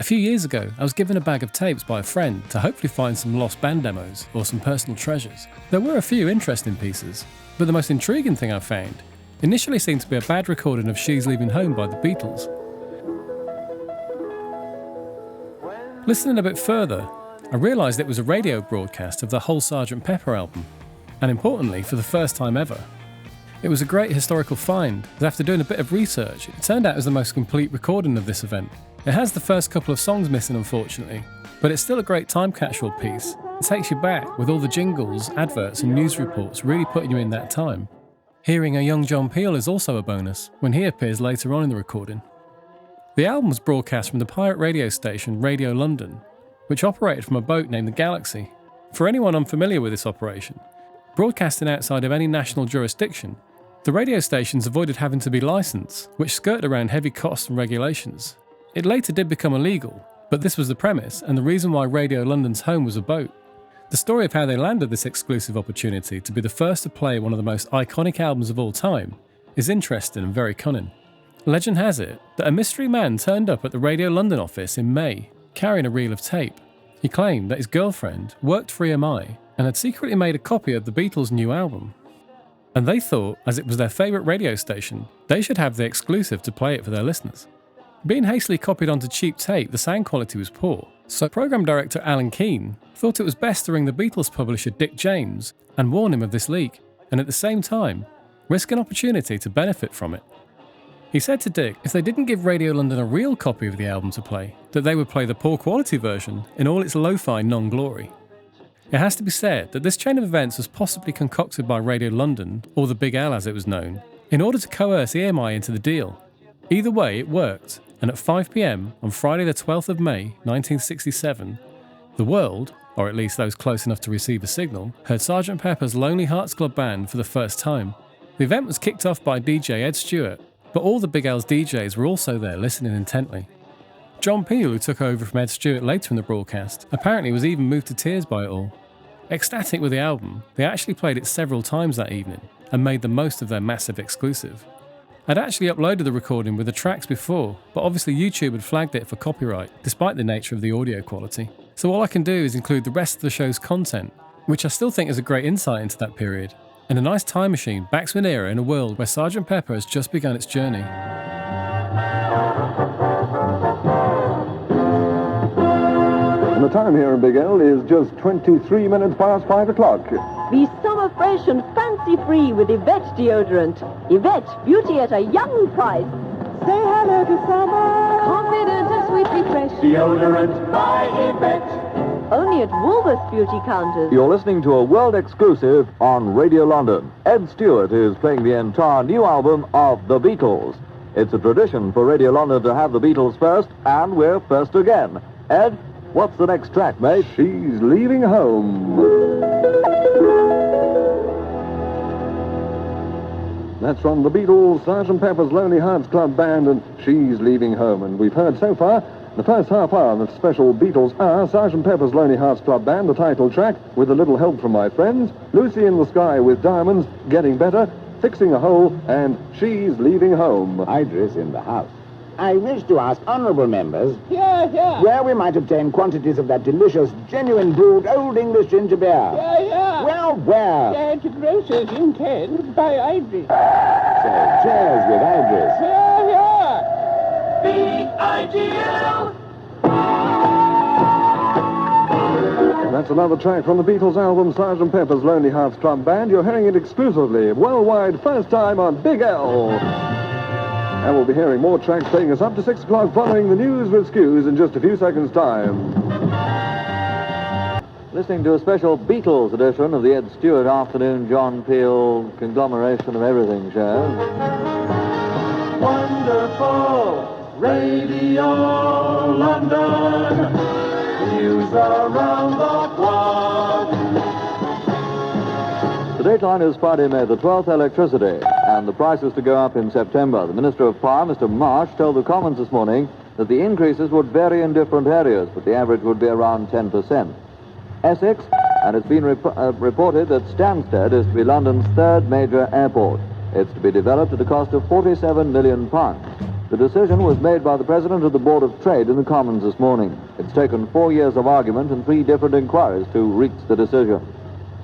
A few years ago, I was given a bag of tapes by a friend to hopefully find some lost band demos or some personal treasures. There were a few interesting pieces, but the most intriguing thing I found initially seemed to be a bad recording of She's Leaving Home by the Beatles. Listening a bit further, I realised it was a radio broadcast of the whole Sgt. Pepper album, and importantly, for the first time ever. It was a great historical find, as after doing a bit of research, it turned out it was the most complete recording of this event. It has the first couple of songs missing, unfortunately, but it's still a great time capsule piece. It takes you back with all the jingles, adverts and news reports really putting you in that time. Hearing a young John Peel is also a bonus, when he appears later on in the recording. The album was broadcast from the pirate radio station Radio London, which operated from a boat named the Galaxy. For anyone unfamiliar with this operation, broadcasting outside of any national jurisdiction, the radio stations avoided having to be licensed, which skirted around heavy costs and regulations. It later did become illegal, but this was the premise and the reason why Radio London's home was a boat. The story of how they landed this exclusive opportunity to be the first to play one of the most iconic albums of all time is interesting and very cunning. Legend has it that a mystery man turned up at the Radio London office in May, carrying a reel of tape. He claimed that his girlfriend worked for EMI and had secretly made a copy of the Beatles' new album. And they thought, as it was their favourite radio station, they should have the exclusive to play it for their listeners. Being hastily copied onto cheap tape, the sound quality was poor, so programme director Alan Keane thought it was best to ring the Beatles publisher Dick James and warn him of this leak, and at the same time, risk an opportunity to benefit from it. He said to Dick if they didn't give Radio London a real copy of the album to play, that they would play the poor quality version in all its lo-fi non-glory. It has to be said that this chain of events was possibly concocted by Radio London, or the Big L as it was known, in order to coerce EMI into the deal. Either way, it worked, and at 5 p.m. on Friday the 12th of May 1967, the world, or at least those close enough to receive a signal, heard Sgt. Pepper's Lonely Hearts Club Band for the first time. The event was kicked off by DJ Ed Stewart, but all the Big L's DJs were also there listening intently. John Peel, who took over from Ed Stewart later in the broadcast, apparently was even moved to tears by it all. Ecstatic with the album, they actually played it several times that evening and made the most of their massive exclusive. I'd actually uploaded the recording with the tracks before, but obviously YouTube had flagged it for copyright, despite the nature of the audio quality. So all I can do is include the rest of the show's content, which I still think is a great insight into that period, and a nice time machine back to an era in a world where Sgt. Pepper has just begun its journey. And the time here in Big L is just 23 minutes past 5 o'clock. Be summer fresh and fancy-free with Yvette deodorant. Yvette, beauty at a young price. Say hello to summer. Confident and sweetly fresh. Deodorant by Yvette. Only at Woolworths beauty counters. You're listening to a world exclusive on Radio London. Ed Stewart is playing the entire new album of The Beatles. It's a tradition for Radio London to have the Beatles first, and we're first again. Ed, what's the next track, mate? She's Leaving Home. That's from the Beatles, Sgt. Pepper's Lonely Hearts Club Band, and She's Leaving Home. And we've heard so far the first half hour of the special Beatles hour, Sgt. Pepper's Lonely Hearts Club Band, the title track, with a little help from my friends, Lucy in the Sky with Diamonds, Getting Better, Fixing a Hole, and She's Leaving Home. Idris in the house. I wish to ask honourable members Yeah. where we might obtain quantities of that delicious, genuine brewed Old English ginger beer. Yeah. Well, where? At Grocer's in Kent by Idris. So, cheers with Idris. Yeah. B-I-G-L. And that's another track from the Beatles album, Sgt. Pepper's Lonely Hearts Club Band. You're hearing it exclusively, worldwide, first time on Big L. And we'll be hearing more tracks taking us up to 6 o'clock following the news with Skews in just a few seconds' time. Listening to a special Beatles edition of the Ed Stewart Afternoon John Peel Conglomeration of Everything show. Wonderful Radio London. News around the clock. The dateline is Friday, May the 12th, electricity, and the prices to go up in September. The Minister of Power, Mr. Marsh, told the Commons this morning that the increases would vary in different areas, but the average would be around 10%. Essex, and it's been reported that Stansted is to be London's third major airport. It's to be developed at a cost of £47 million. The decision was made by the President of the Board of Trade in the Commons this morning. It's taken 4 years of argument and 3 different inquiries to reach the decision.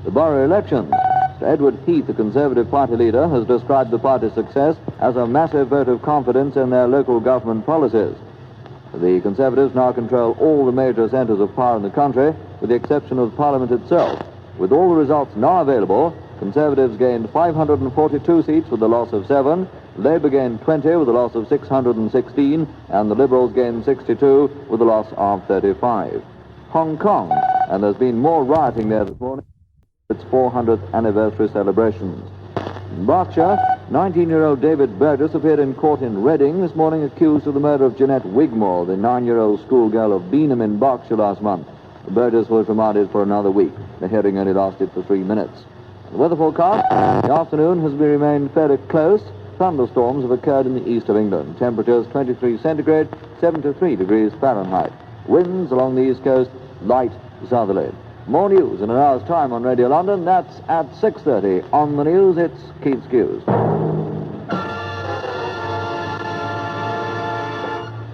The borough elections. Sir Edward Heath, the Conservative Party leader, has described the party's success as a massive vote of confidence in their local government policies. The Conservatives now control all the major centres of power in the country, with the exception of Parliament itself. With all the results now available, Conservatives gained 542 seats with the loss of 7, Labour gained 20 with a loss of 616, and the Liberals gained 62 with a loss of 35. Hong Kong, and there's been more rioting there this morning. Its 400th anniversary celebrations. In Berkshire, 19-year-old David Burgess appeared in court in Reading this morning accused of the murder of Jeanette Wigmore, the 9-year-old schoolgirl of Beenham in Berkshire last month. Burgess was remanded for another week. The hearing only lasted for 3 minutes. The weather forecast, the afternoon has remained fairly close. Thunderstorms have occurred in the east of England. Temperatures 23 centigrade, 73 degrees Fahrenheit. Winds along the east coast, light southerly. More news in an hour's time on Radio London. That's at 6:30. On the news, it's Keith Skews.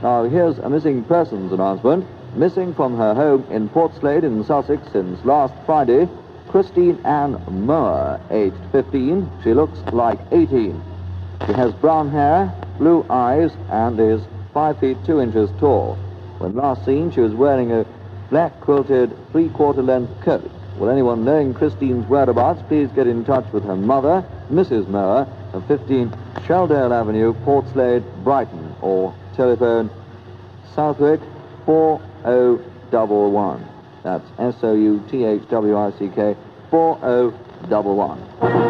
Now, here's a missing persons announcement. Missing from her home in Portslade in Sussex since last Friday, Christine Ann Moore, aged 15. She looks like 18. She has brown hair, blue eyes, and is 5 feet 2 inches tall. When last seen, she was wearing a black quilted 3/4 length coat. Will anyone knowing Christine's whereabouts please get in touch with her mother, Mrs. Moore, of 15 Shelldale Avenue, Portslade, Brighton, or telephone Southwick 4011. That's SOUTHWICK 4011.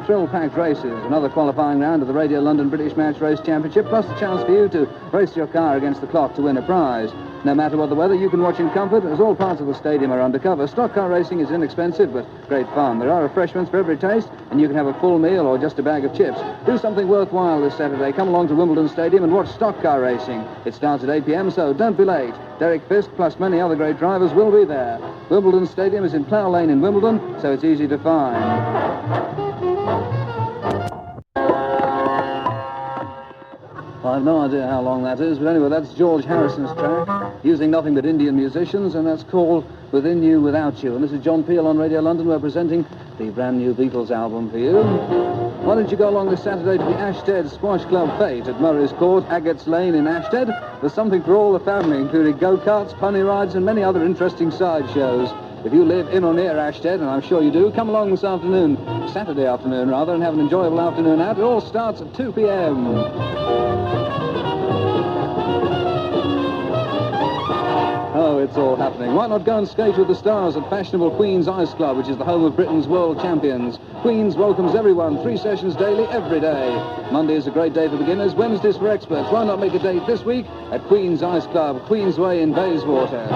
Thrill-packed races, another qualifying round of the Radio London British Match Race Championship, plus a chance for you to race your car against the clock to win a prize. No matter what the weather, you can watch in comfort, as all parts of the stadium are undercover. Stock car racing is inexpensive, but great fun. There are refreshments for every taste, and you can have a full meal or just a bag of chips. Do something worthwhile this Saturday. Come along to Wimbledon Stadium and watch stock car racing. It starts at 8 p.m, so don't be late. Derek Fisk, plus many other great drivers, will be there. Wimbledon Stadium is in Plough Lane in Wimbledon, so it's easy to find. I have no idea how long that is, but anyway, that's George Harrison's track, using nothing but Indian musicians, and that's called Within You, Without You. And this is John Peel on Radio London. We're presenting the brand new Beatles album for you. Why don't you go along this Saturday to the Ashted Squash Club Fete at Murray's Court, Agates Lane in Ashted? There's something for all the family, including go-karts, pony rides, and many other interesting side shows. If you live in or near Ashted, and I'm sure you do, come along this afternoon, Saturday afternoon rather, and have an enjoyable afternoon out. It all starts at 2 p.m. Oh, it's all happening. Why not go and skate with the stars at fashionable Queen's Ice Club, which is the home of Britain's world champions. Queen's welcomes everyone, 3 sessions daily, every day. Monday is a great day for beginners, Wednesdays for experts. Why not make a date this week at Queen's Ice Club, Queensway in Bayswater?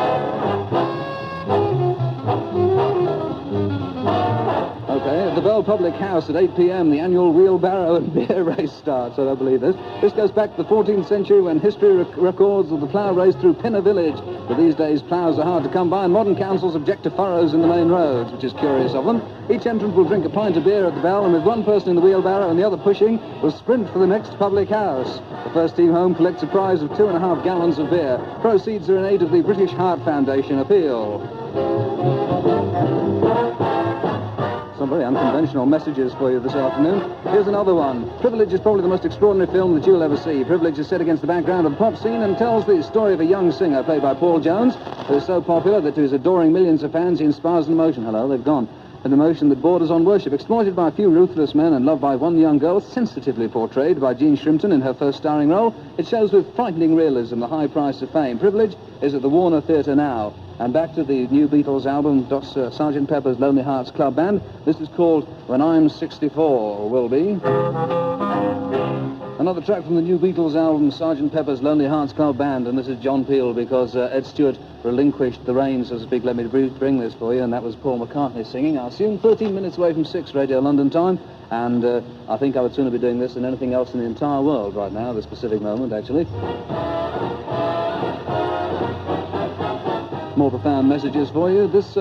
Okay, at the Bell Public House at 8 p.m, the annual wheelbarrow and beer race starts. I don't believe this. This goes back to the 14th century when history records of the plough race through Pinner Village. But these days, ploughs are hard to come by, and modern councils object to furrows in the main roads, which is curious of them. Each entrant will drink a pint of beer at the Bell, and with one person in the wheelbarrow and the other pushing, will sprint for the next public house. The first team home collects a prize of 2.5 gallons of beer. Proceeds are in aid of the British Heart Foundation appeal. Some very unconventional messages for you this afternoon. Here's another one. Privilege is probably the most extraordinary film that you'll ever see. Privilege is set against the background of the pop scene and tells the story of a young singer played by Paul Jones, who is so popular that to his adoring millions of fans he inspires an emotion. Hello, they've gone. An emotion that borders on worship, exploited by a few ruthless men and loved by one young girl, sensitively portrayed by Jean Shrimpton in her first starring role. It shows with frightening realism the high price of fame. Privilege is at the Warner Theatre now. And back to the new Beatles album, Sgt. Pepper's Lonely Hearts Club Band. This is called When I'm 64, or will be. Another track from the new Beatles album, Sgt. Pepper's Lonely Hearts Club Band, and this is John Peel, because Ed Stewart relinquished the reins, so to speak. Let me bring this for you, and that was Paul McCartney singing. I assume 13 minutes away from 6 Radio London time, and I think I would sooner be doing this than anything else in the entire world right now, this specific moment, actually. More profound messages for you. This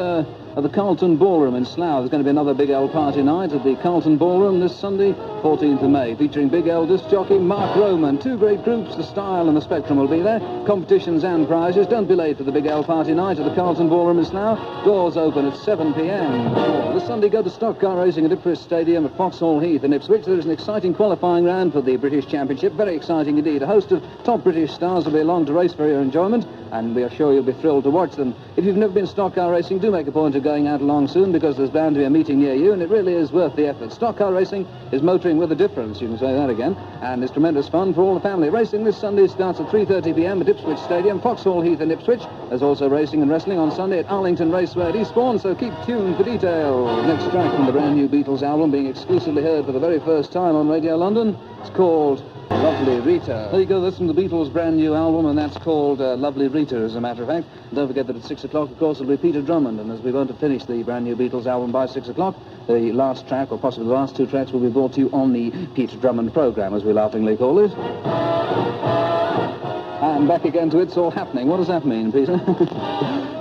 at the Carlton Ballroom in Slough. There's going to be another Big L party night at the Carlton Ballroom this Sunday, 14th of May, featuring Big L disc jockey Mark Roman. Two great groups, the Style and the Spectrum, will be there. Competitions and prizes. Don't be late for the Big L party night at the Carlton Ballroom in Slough. Doors open at 7 p.m. This Sunday, go to stock car racing at Ipswich Stadium at Foxhall Heath in Ipswich. There is an exciting qualifying round for the British Championship. Very exciting indeed. A host of top British stars will be along to race for your enjoyment, and we are sure you'll be thrilled to watch them. If you've never been stock car racing, do make a point of going out along soon, because there's bound to be a meeting near you, and it really is worth the effort. Stock car racing is motoring with a difference, you can say that again, and it's tremendous fun for all the family. Racing this Sunday starts at 3:30 p.m. at Ipswich Stadium, Foxhall Heath in Ipswich. There's also racing and wrestling on Sunday at Arlington Raceway at Eastbourne, so keep tuned for details. Next track from the brand new Beatles album, being exclusively heard for the very first time on Radio London. It's called Lovely Rita. There you go, that's from the Beatles' brand new album, and that's called Lovely Rita, as a matter of fact. And don't forget that at 6 o'clock, of course, it'll be Peter Drummond, and as we want to finish the brand new Beatles album by 6 o'clock, the last track, or possibly the last two tracks, will be brought to you on the Peter Drummond programme, as we laughingly call it. And back again to It's All Happening. What does that mean, Peter?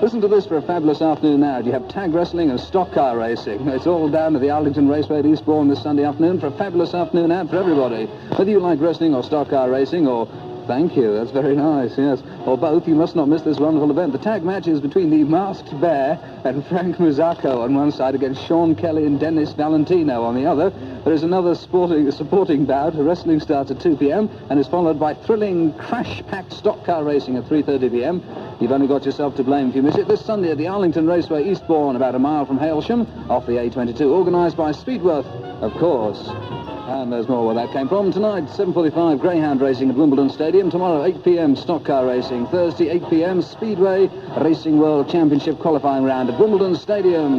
Listen to this for a fabulous afternoon now. You have tag wrestling and stock car racing. It's all down at the Arlington Raceway at Eastbourne this Sunday afternoon for a fabulous afternoon out for everybody. Whether you like wrestling or stock car racing or... Thank you, that's very nice, yes. Or both, you must not miss this wonderful event. The tag match is between the Masked Bear and Frank Mazzarco on one side against Sean Kelly and Dennis Valentino on the other. There is another supporting bout. Wrestling starts at 2 p.m. and is followed by thrilling, crash-packed stock car racing at 3:30 p.m. You've only got yourself to blame if you miss it. This Sunday at the Arlington Raceway, Eastbourne, about a mile from Hailsham, off the A22, organised by Speedworth, of course. And there's more where that came from. Tonight, 7:45, Greyhound racing at Wimbledon Stadium. Tomorrow, 8 p.m, stock car racing. Thursday, 8 p.m, Speedway Racing World Championship qualifying round at Wimbledon Stadium.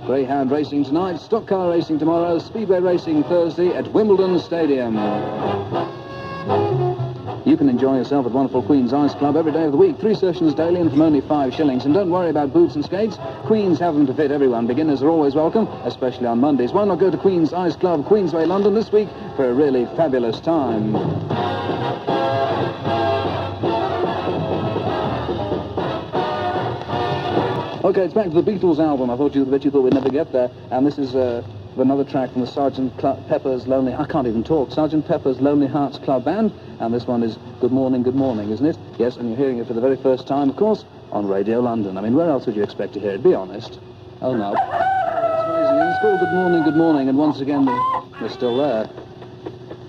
Greyhound racing tonight, stock car racing tomorrow, Speedway racing Thursday at Wimbledon Stadium. You can enjoy yourself at wonderful Queen's Ice Club every day of the week. 3 sessions daily and from only 5 shillings. And don't worry about boots and skates. Queen's have them to fit everyone. Beginners are always welcome, especially on Mondays. Why not go to Queen's Ice Club, Queensway, London this week for a really fabulous time. Okay, it's back to the Beatles album. I bet you thought we'd never get there. And this is another track from the Sgt. Pepper's Lonely... I can't even talk. Sgt. Pepper's Lonely Hearts Club Band. And this one is Good Morning, isn't it? Yes, and you're hearing it for the very first time, of course, on Radio London. I mean, where else would you expect to hear it? Be honest. Oh, no. It's amazing. It's called Good Morning, and once again, we're still there.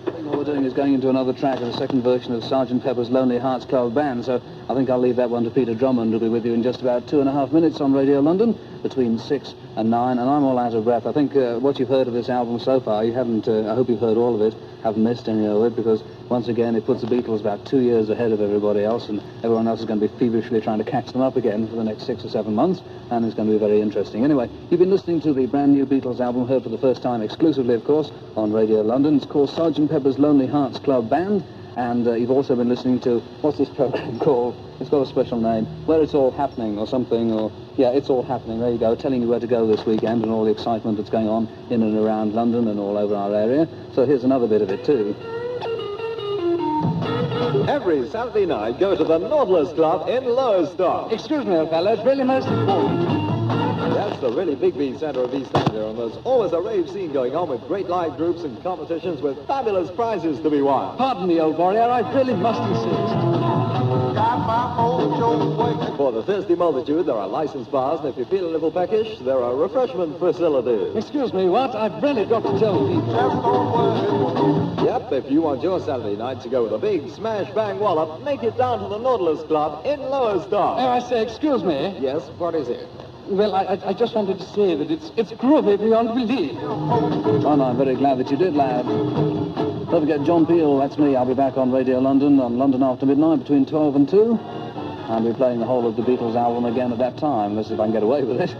I think all we're doing is going into another track of the second version of Sgt. Pepper's Lonely Hearts Club Band, so I think I'll leave that one to Peter Drummond, who'll be with you in just about 2.5 minutes on Radio London, between 6 and 9, and I'm all out of breath. I think what you've heard of this album so far, you haven't, I hope you've heard all of it, haven't missed any of it, because once again it puts the Beatles about 2 years ahead of everybody else, and everyone else is going to be feverishly trying to catch them up again for the next 6 or 7 months, and it's going to be very interesting. Anyway, you've been listening to the brand new Beatles album, heard for the first time exclusively, of course, on Radio London. It's called Sgt. Pepper's Lonely Hearts Club Band, and you've also been listening to, what's this program called? It's got a special name, Where It's All Happening or something, or, yeah, It's All Happening, there you go, telling you where to go this weekend and all the excitement that's going on in and around London and all over our area. So here's another bit of it too. Every Saturday night, go to the Nautilus Club in Lowestoft. Excuse me, old fellow, it's really most important. That's the really big beat centre of East Anglia, and there's always a rave scene going on with great live groups and competitions with fabulous prizes to be won. Pardon me, old warrior, I really must insist. For the thirsty multitude, there are licensed bars, and if you feel a little peckish, there are refreshment facilities. Excuse me, what? I've really got to tell people. Yep, if you want your Saturday night to go with a big smash-bang wallop, make it down to the Nautilus Club in Lowestoft. Oh, I say, excuse me. Yes, what is it? Well, I just wanted to say that it's groovy beyond belief. Oh, no, I'm very glad that you did, lad. Don't forget, John Peel, that's me. I'll be back on Radio London on London After Midnight between 12 and 2. I'll be playing the whole of the Beatles album again at that time, unless if I can get away with it.